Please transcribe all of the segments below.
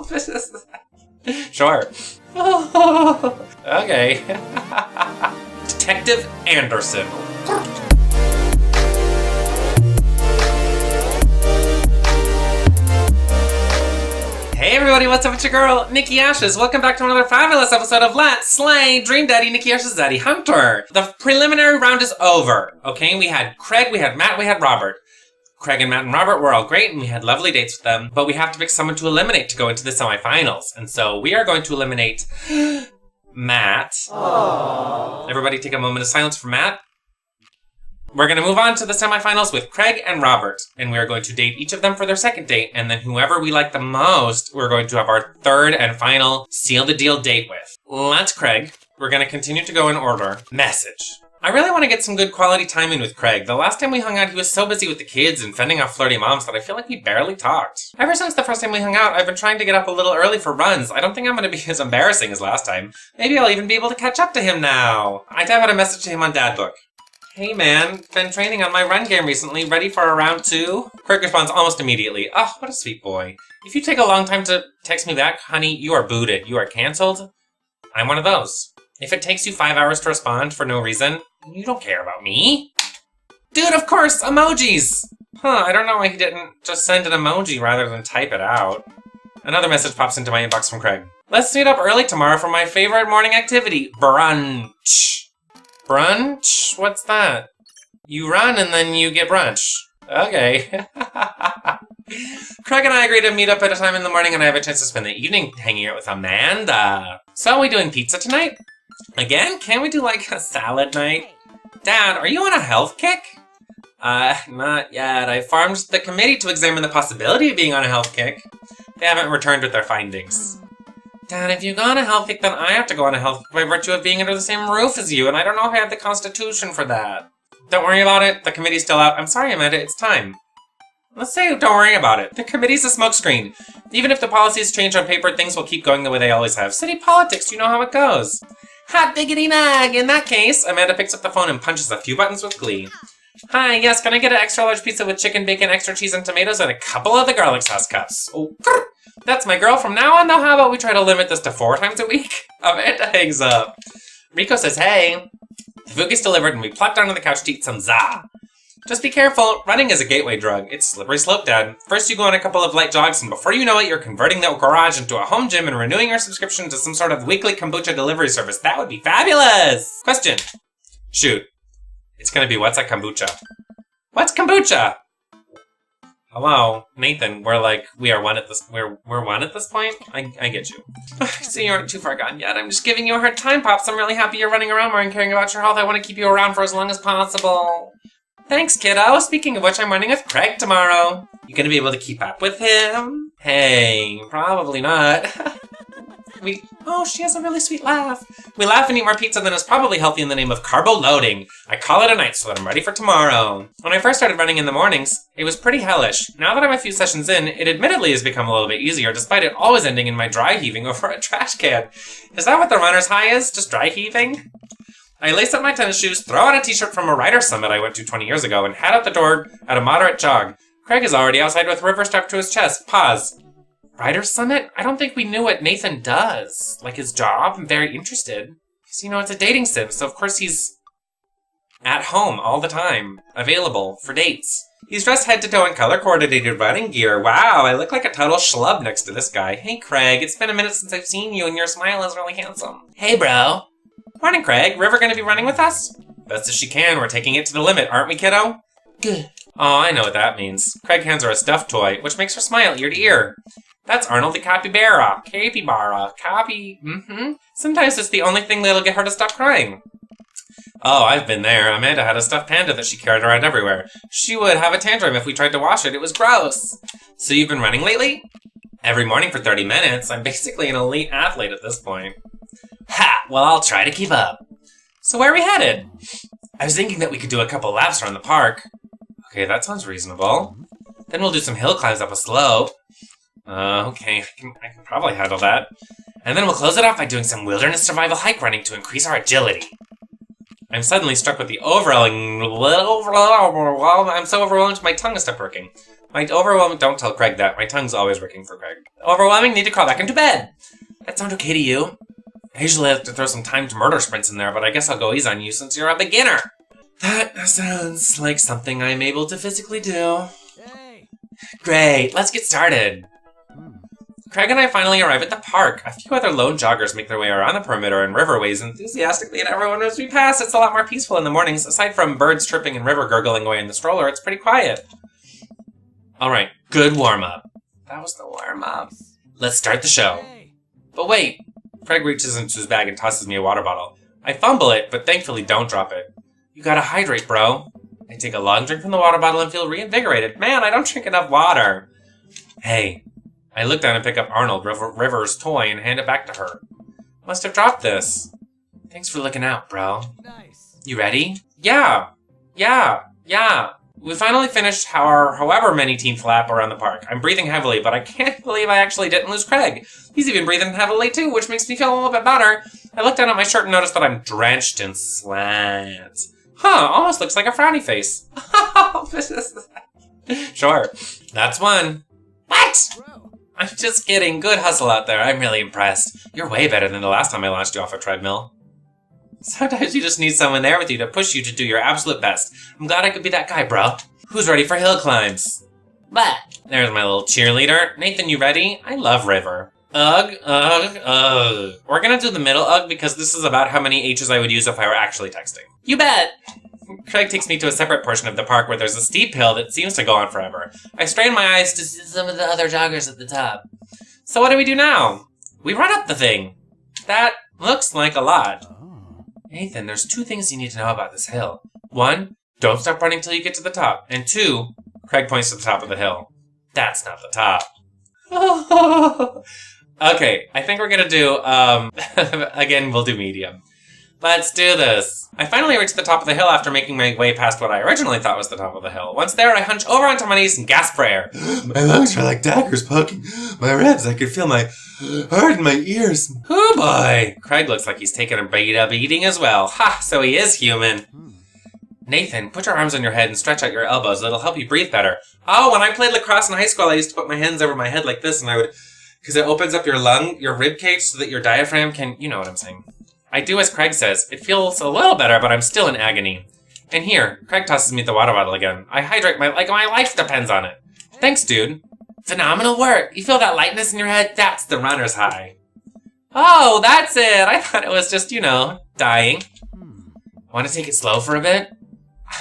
selfish is that? Sure. Okay. Detective Anderson. Hey everybody, what's up with your girl, Nikki Ashes? Welcome back to another fabulous episode of Let's Slay Dream Daddy Nikki Ashes Daddy Hunter. The preliminary round is over, okay? We had Craig, we had Matt, we had Robert. Craig and Matt and Robert were all great and we had lovely dates with them, but we have to pick someone to eliminate to go into the semifinals. And so we are going to eliminate Matt. Aww. Everybody take a moment of silence for Matt. We're going to move on to the semifinals with Craig and Robert, and we are going to date each of them for their second date, and then whoever we like the most, we're going to have our third and final seal the deal date with. That's Craig. We're going to continue to go in order. Message. I really want to get some good quality time in with Craig. The last time we hung out, he was so busy with the kids and fending off flirty moms that I feel like we barely talked. Ever since the first time we hung out, I've been trying to get up a little early for runs. I don't think I'm going to be as embarrassing as last time. Maybe I'll even be able to catch up to him now. I type out a message to him on Dadbook. Hey man, been training on my run game recently, ready for a round 2? Craig responds almost immediately. Oh, what a sweet boy. If you take a long time to text me back, honey, you are booted. You are cancelled. I'm one of those. If it takes you 5 hours to respond for no reason, you don't care about me. Dude, of course, emojis! Huh, I don't know why he didn't just send an emoji rather than type it out. Another message pops into my inbox from Craig. Let's meet up early tomorrow for my favorite morning activity, brunch. Brunch? What's that? You run and then you get brunch. Okay. Craig and I agree to meet up at a time in the morning and I have a chance to spend the evening hanging out with Amanda. So are we doing pizza tonight? Again? Can't we do like a salad night? Dad, are you on a health kick? Not yet. I formed the committee to examine the possibility of being on a health kick. They haven't returned with their findings. Dad, if you go on a health kick, then I have to go on a health kick by virtue of being under the same roof as you, and I don't know if I have the constitution for that. Don't worry about it. The committee's still out. I'm sorry, Amanda. It's time. Let's say don't worry about it. The committee's a smokescreen. Even if the policies change on paper, things will keep going the way they always have. City politics, you know how it goes. Hot diggity nag! In that case, Amanda picks up the phone and punches a few buttons with glee. Hi, yes, can I get an extra large pizza with chicken, bacon, extra cheese, and tomatoes, and a couple of the garlic sauce cups? Oh, that's my girl from now on, though. How about we try to limit this to 4 times a week? Amanda hangs up. Rico says, hey. The food gets delivered, and we plop down on the couch to eat some za. Just be careful. Running is a gateway drug. It's slippery slope, Dad. First you go on a couple of light jogs, and before you know it, you're converting the garage into a home gym and renewing your subscription to some sort of weekly kombucha delivery service. That would be fabulous! Question. Shoot. It's gonna be, what's a kombucha? What's kombucha? Hello, Nathan. We are one at this. We're one at this point. I get you. So you aren't too far gone yet. I'm just giving you a hard time, Pops. I'm really happy you're running around more and caring about your health. I want to keep you around for as long as possible. Thanks, kiddo. Speaking of which, I'm running with Craig tomorrow. You gonna be able to keep up with him? Hey, probably not. Oh, she has a really sweet laugh. We laugh and eat more pizza than is probably healthy in the name of carbo loading. I call it a night so that I'm ready for tomorrow. When I first started running in the mornings, it was pretty hellish. Now that I'm a few sessions in, it admittedly has become a little bit easier, despite it always ending in my dry heaving over a trash can. Is that what the runner's high is? Just dry heaving? I lace up my tennis shoes, throw on a t-shirt from a Writer's Summit I went to 20 years ago, and head out the door at a moderate jog. Craig is already outside with River stuck to his chest. Pause. Writer's Summit? I don't think we knew what Nathan does. Like his job? I'm very interested. Because, you know, it's a dating sim, so of course he's at home all the time. Available for dates. He's dressed head to toe in color-coordinated running gear. Wow, I look like a total schlub next to this guy. Hey, Craig, it's been a minute since I've seen you, and your smile is really handsome. Hey, bro. Morning, Craig. River gonna be running with us? Best as she can. We're taking it to the limit, aren't we, kiddo? Good. Oh, I know what that means. Craig hands her a stuffed toy, which makes her smile ear to ear. That's Arnold the CAPYBARA. CAPYBARA. Sometimes it's the only thing that'll get her to stop crying. Oh, I've been there. Amanda had a stuffed panda that she carried around everywhere. She would have a tantrum if we tried to wash it. It was gross. So you've been running lately? Every morning for 30 minutes. I'm basically an elite athlete at this point. Ha! Well, I'll try to keep up. So where are we headed? I was thinking that we could do a couple laps around the park. Okay, that sounds reasonable. Then we'll do some hill climbs up a slope. Okay, I can probably handle that. And then we'll close it off by doing some wilderness survival hike running to increase our agility. I'm suddenly struck with the I'm so overwhelmed my tongue has stopped working. My overwhelming... Don't tell Craig that. My tongue's always working for Craig. Overwhelming, need to crawl back into bed. That sound okay to you? I usually have to throw some timed murder sprints in there, but I guess I'll go easy on you since you're a beginner. That sounds like something I'm able to physically do. Hey. Great, let's get started. Craig and I finally arrive at the park. A few other lone joggers make their way around the perimeter and riverways enthusiastically, and everyone as we pass. It's a lot more peaceful in the mornings. Aside from birds chirping and river gurgling away in the stroller, it's pretty quiet. Alright, good warm-up. That was the warm-up. Let's start the show. But wait. Craig reaches into his bag and tosses me a water bottle. I fumble it, but thankfully don't drop it. You gotta hydrate, bro. I take a long drink from the water bottle and feel reinvigorated. Man, I don't drink enough water. Hey. I look down and pick up Arnold, River's toy, and hand it back to her. Must have dropped this. Thanks for looking out, bro. Nice. You ready? Yeah. We finally finished our however many team lap around the park. I'm breathing heavily, but I can't believe I actually didn't lose Craig. He's even breathing heavily too, which makes me feel a little bit better. I look down at my shirt and notice that I'm drenched in sweat. Huh, almost looks like a frowny face. Sure. That's one. What? Bro. I'm just kidding. Good hustle out there. I'm really impressed. You're way better than the last time I launched you off a treadmill. Sometimes you just need someone there with you to push you to do your absolute best. I'm glad I could be that guy, bro. Who's ready for hill climbs? But there's my little cheerleader. Nathan, you ready? I love River. Ugh. We're gonna do the middle ugh because this is about how many H's I would use if I were actually texting. You bet! Craig takes me to a separate portion of the park where there's a steep hill that seems to go on forever. I strain my eyes to see some of the other joggers at the top. So what do we do now? We run up the thing. That looks like a lot. Nathan, there's 2 things you need to know about this hill. 1, don't stop running till you get to the top. And 2, Craig points to the top of the hill. That's not the top. Okay, I think we're gonna do, again, we'll do medium. Let's do this. I finally reached the top of the hill after making my way past what I originally thought was the top of the hill. Once there, I hunch over onto my knees and gasp for air. My lungs are like daggers poking my ribs. I could feel my heart in my ears. Oh boy. Craig looks like he's taken a beating as well. Ha, so he is human. Nathan, put your arms on your head and stretch out your elbows. It'll help you breathe better. Oh, when I played lacrosse in high school, I used to put my hands over my head like this, and I would, because it opens up your rib cage so that your diaphragm can, you know what I'm saying. I do as Craig says. It feels a little better, but I'm still in agony. And here, Craig tosses me the water bottle again. I hydrate like my life depends on it. Thanks, dude. Phenomenal work. You feel that lightness in your head? That's the runner's high. Oh, that's it. I thought it was just, dying. Want to take it slow for a bit?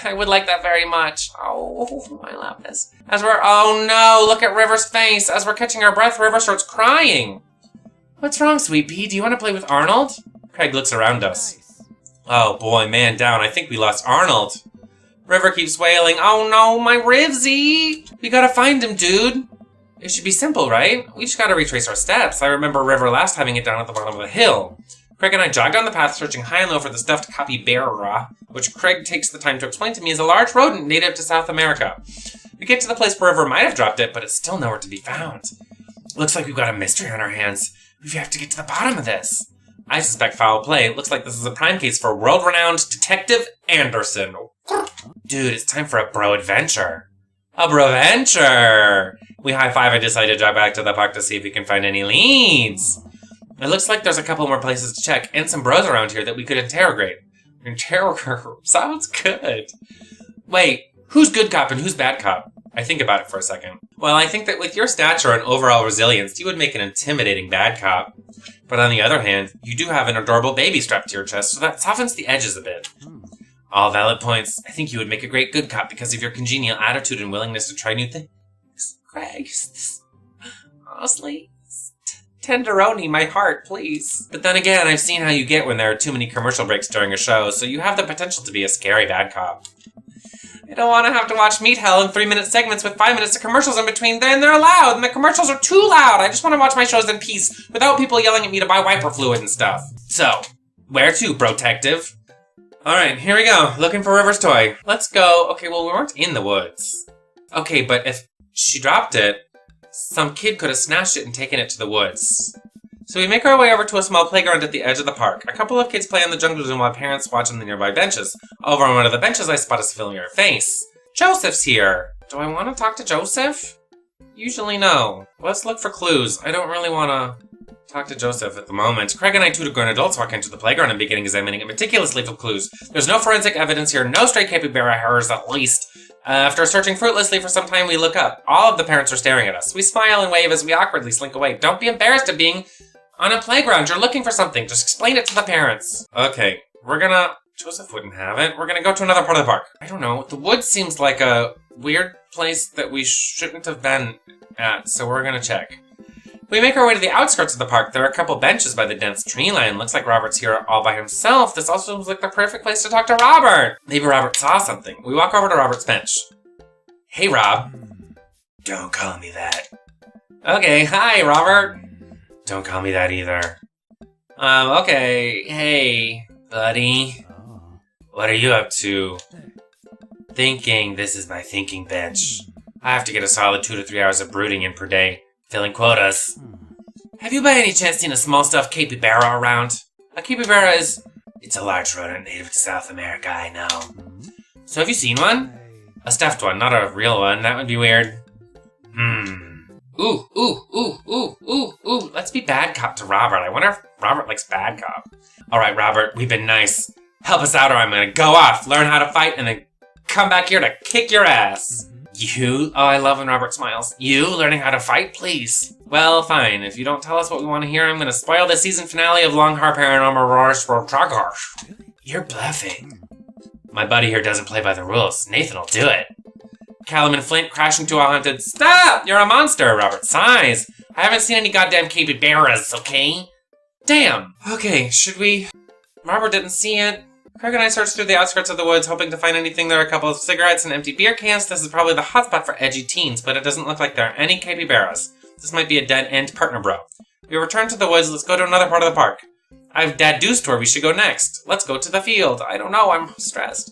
I would like that very much. Oh, I love this. Oh no, look at River's face. As we're catching our breath, River starts crying. What's wrong, sweet pea? Do you want to play with Arnold? Craig looks around us. Nice. Oh boy, man down. I think we lost Arnold. River keeps wailing. Oh no, my Rivsy! We gotta find him, dude. It should be simple, right? We just gotta retrace our steps. I remember River last having it down at the bottom of the hill. Craig and I jog down the path, searching high and low for the stuffed CAPYBARA, which Craig takes the time to explain to me is a large rodent native to South America. We get to the place where River might have dropped it, but it's still nowhere to be found. Looks like we've got a mystery on our hands. We have to get to the bottom of this. I suspect foul play. Looks like this is a prime case for world-renowned Detective Anderson. Dude, it's time for a bro adventure. A bro-venture! We high-five and decide to drive back to the park to see if we can find any leads. It looks like there's a couple more places to check and some bros around here that we could interrogate. Sounds good. Wait, who's good cop and who's bad cop? I think about it for a second. Well, I think that with your stature and overall resilience, you would make an intimidating bad cop. But on the other hand, you do have an adorable baby strapped to your chest, so that softens the edges a bit. All valid points. I think you would make a great good cop because of your congenial attitude and willingness to try new things. Craig, honestly, tenderoni my heart, please. But then again, I've seen how you get when there are too many commercial breaks during a show, so you have the potential to be a scary bad cop. I don't want to have to watch Meat Hell in 3-minute segments with 5 minutes of commercials in between. Then they're loud, and the commercials are too loud. I just want to watch my shows in peace without people yelling at me to buy wiper fluid and stuff. So, where to, Brotective? Alright, here we go. Looking for River's toy. Let's go. Okay, well, we weren't in the woods. Okay, but if she dropped it, some kid could have snatched it and taken it to the woods. So we make our way over to a small playground at the edge of the park. A couple of kids play on the jungle gym while parents watch on the nearby benches. Over on one of the benches, I spot a familiar face. Joseph's here. Do I want to talk to Joseph? Usually no. Let's look for clues. I don't really want to talk to Joseph at the moment. Craig and I, two grown adults, walk into the playground and begin examining it meticulously for clues. There's no forensic evidence here, no stray capybara hairs at least. After searching fruitlessly for some time, we look up. All of the parents are staring at us. We smile and wave as we awkwardly slink away. Don't be embarrassed of being on a playground. You're looking for something. Just explain it to the parents. Okay, we're gonna... Joseph wouldn't have it. We're gonna go to another part of the park. I don't know. The woods seems like a weird place that we shouldn't have been at, so we're gonna check. We make our way to the outskirts of the park. There are a couple benches by the dense tree line. Looks like Robert's here all by himself. This also seems like the perfect place to talk to Robert. Maybe Robert saw something. We walk over to Robert's bench. Hey, Rob. Don't call me that. Okay, hi, Robert. Don't call me that either. Okay. Hey, buddy. What are you up to? Thinking. This is my thinking bench. I have to get a solid 2 to 3 hours of brooding in per day. Filling quotas. Have you by any chance seen a small stuffed capybara around? A capybara is... It's a large rodent native to South America, I know. So have you seen one? A stuffed one, not a real one. That would be weird. Ooh. Let's be bad cop to Robert. I wonder if Robert likes bad cop. Alright, Robert, we've been nice. Help us out or I'm gonna go off, learn how to fight, and then come back here to kick your ass. You? Oh, I love when Robert smiles. You learning how to fight, please? Well, fine. If you don't tell us what we want to hear, I'm going to spoil the season finale of Long Hair Paranormal Roar. You're bluffing. My buddy here doesn't play by the rules. Nathan will do it. Callum and Flint crash into a haunted... Stop! You're a monster, Robert sighs. I haven't seen any goddamn capybaras, okay? Damn. Okay, should we... Robert didn't see it. Craig and I searched through the outskirts of the woods, hoping to find anything. There are a couple of cigarettes and empty beer cans. This is probably the hotspot for edgy teens, but it doesn't look like there are any capybaras. This might be a dead-end partner bro. We return to the woods. Let's go to another part of the park. I've deduced where we should go next. Let's go to the field. I don't know. I'm stressed.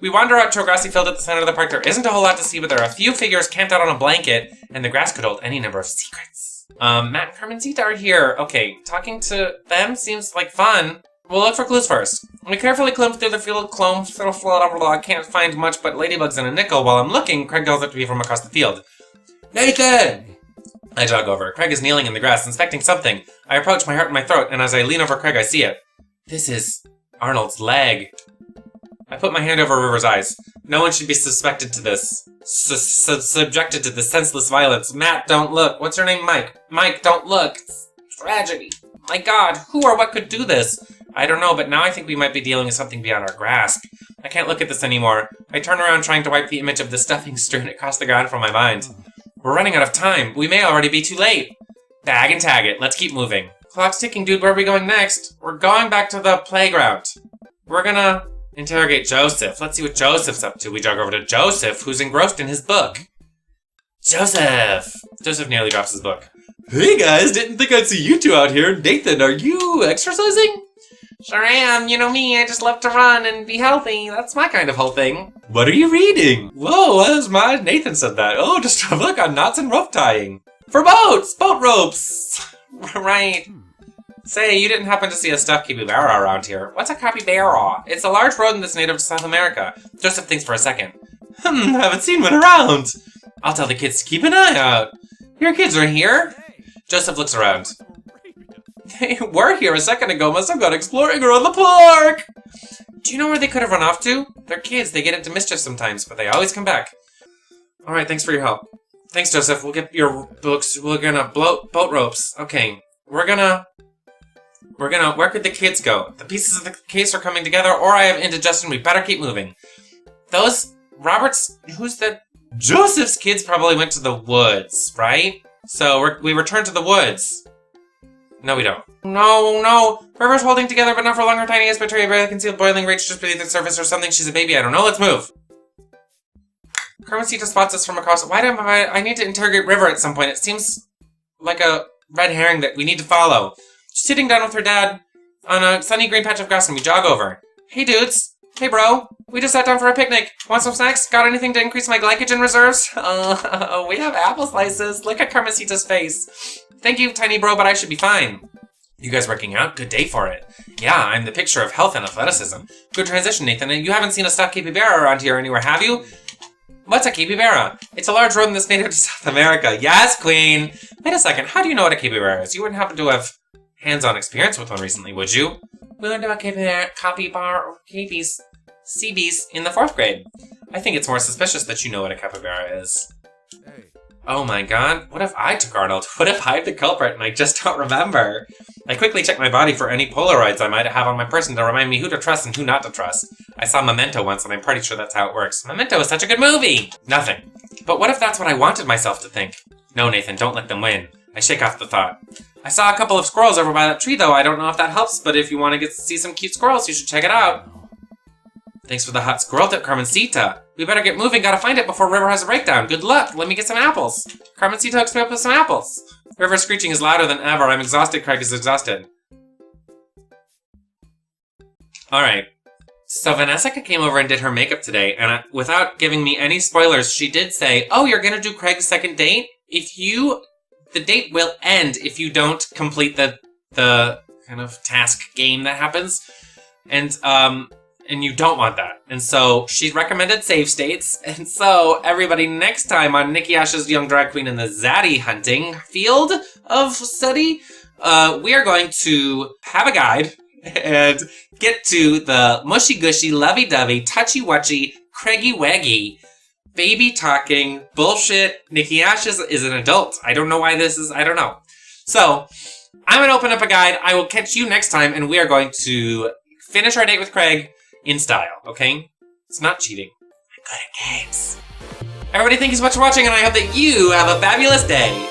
We wander out to a grassy field at the center of the park. There isn't a whole lot to see, but there are a few figures camped out on a blanket, and the grass could hold any number of secrets. Matt and Carmencita are here. Okay, talking to them seems like fun. We'll look for clues first. We carefully climb through the field, can't find much but ladybugs and a nickel. While I'm looking, Craig calls up to me from across the field. Nathan! I jog over. Craig is kneeling in the grass, inspecting something. I approach, my heart in my throat, and as I lean over Craig, I see it. This is Arnold's leg. I put my hand over River's eyes. No one should be suspected to this. Subjected to this senseless violence. Matt, don't look. What's your name, Mike? Mike, don't look. It's tragedy. My God, who or what could do this? I don't know, but now I think we might be dealing with something beyond our grasp. I can't look at this anymore. I turn around trying to wipe the image of the stuffing strewn across the ground from my mind. We're running out of time. We may already be too late. Bag and tag it. Let's keep moving. Clock's ticking, dude. Where are we going next? We're going back to the playground. We're gonna interrogate Joseph. Let's see what Joseph's up to. We jog over to Joseph, who's engrossed in his book. Joseph! Joseph nearly drops his book. Hey guys, didn't think I'd see you two out here. Nathan, are you exercising? Sure am. You know me, I just love to run and be healthy. That's my kind of whole thing. What are you reading? Whoa, that was mine. Nathan said that. Oh, just a book on knots and rope tying. For boats! Boat ropes! Right. Say, you didn't happen to see a stuffed capybara around here. What's a capybara? It's a large rodent that's native to South America. Joseph thinks for a second. Haven't seen one around. I'll tell the kids to keep an eye out. Your kids are here? Joseph looks around. They were here a second ago. Must have gone exploring around the park. Do you know where they could have run off to? They're kids. They get into mischief sometimes, but they always come back. All right, thanks for your help. Thanks, Joseph. We'll get your books. We're gonna blow boat ropes. Okay, we're gonna. Where could the kids go? The pieces of the case are coming together, or I have indigestion. We better keep moving. Those Robert's. Who's the? Joseph's kids probably went to the woods, right? So we return to the woods. No, we don't. No. River's holding together, but not for long. Her tiny aspirator barely concealed boiling rage just beneath the surface or something. She's a baby. I don't know. Let's move. Carmencita spots us from across. Why do I need to interrogate River at some point? It seems like a red herring that we need to follow. She's sitting down with her dad on a sunny green patch of grass, and we jog over. Hey, dudes. Hey, bro. We just sat down for a picnic. Want some snacks? Got anything to increase my glycogen reserves? We have apple slices. Look at Carmencita's face. Thank you, tiny bro, but I should be fine. You guys working out? Good day for it. Yeah, I'm the picture of health and athleticism. Good transition, Nathan. You haven't seen a stuffed capybara around here anywhere, have you? What's a capybara? It's a large rodent that's native to South America. Yes, Queen! Wait a second, how do you know what a capybara is? You wouldn't happen to have hands-on experience with one recently, would you? We learned about capybara, or sea bees in the 4th grade. I think it's more suspicious that you know what a capybara is. Hey. Oh my god, what if I took Arnold? What if I'm the culprit and I just don't remember? I quickly checked my body for any Polaroids I might have on my person to remind me who to trust and who not to trust. I saw Memento once and I'm pretty sure that's how it works. Memento is such a good movie! Nothing. But what if that's what I wanted myself to think? No, Nathan, don't let them win. I shake off the thought. I saw a couple of squirrels over by that tree though. I don't know if that helps, but if you want to get to see some cute squirrels, you should check it out. Thanks for the hot squirrel tip, Carmencita. We better get moving, gotta find it before River has a breakdown. Good luck, let me get some apples. Carmencita hooks me up with some apples. River's screeching is louder than ever. I'm exhausted, Craig is exhausted. Alright. So Vanessa came over and did her makeup today, and without giving me any spoilers, she did say, oh, you're gonna do Craig's second date? The date will end if you don't complete the kind of task game that happens. And you don't want that. And so she recommended save states. And so everybody next time on Nikki Ash's Young Drag Queen in the Zaddy hunting field of study, we are going to have a guide and get to the mushy-gushy, lovey-dovey, touchy-wutchy, craggy-waggy, baby-talking, bullshit. Nikki Ash is an adult. I don't know why this is, I don't know. So, I'm going to open up a guide. I will catch you next time, and we are going to finish our date with Craig in style, okay? It's not cheating. I'm good at games. Everybody, thank you so much for watching, and I hope that you have a fabulous day.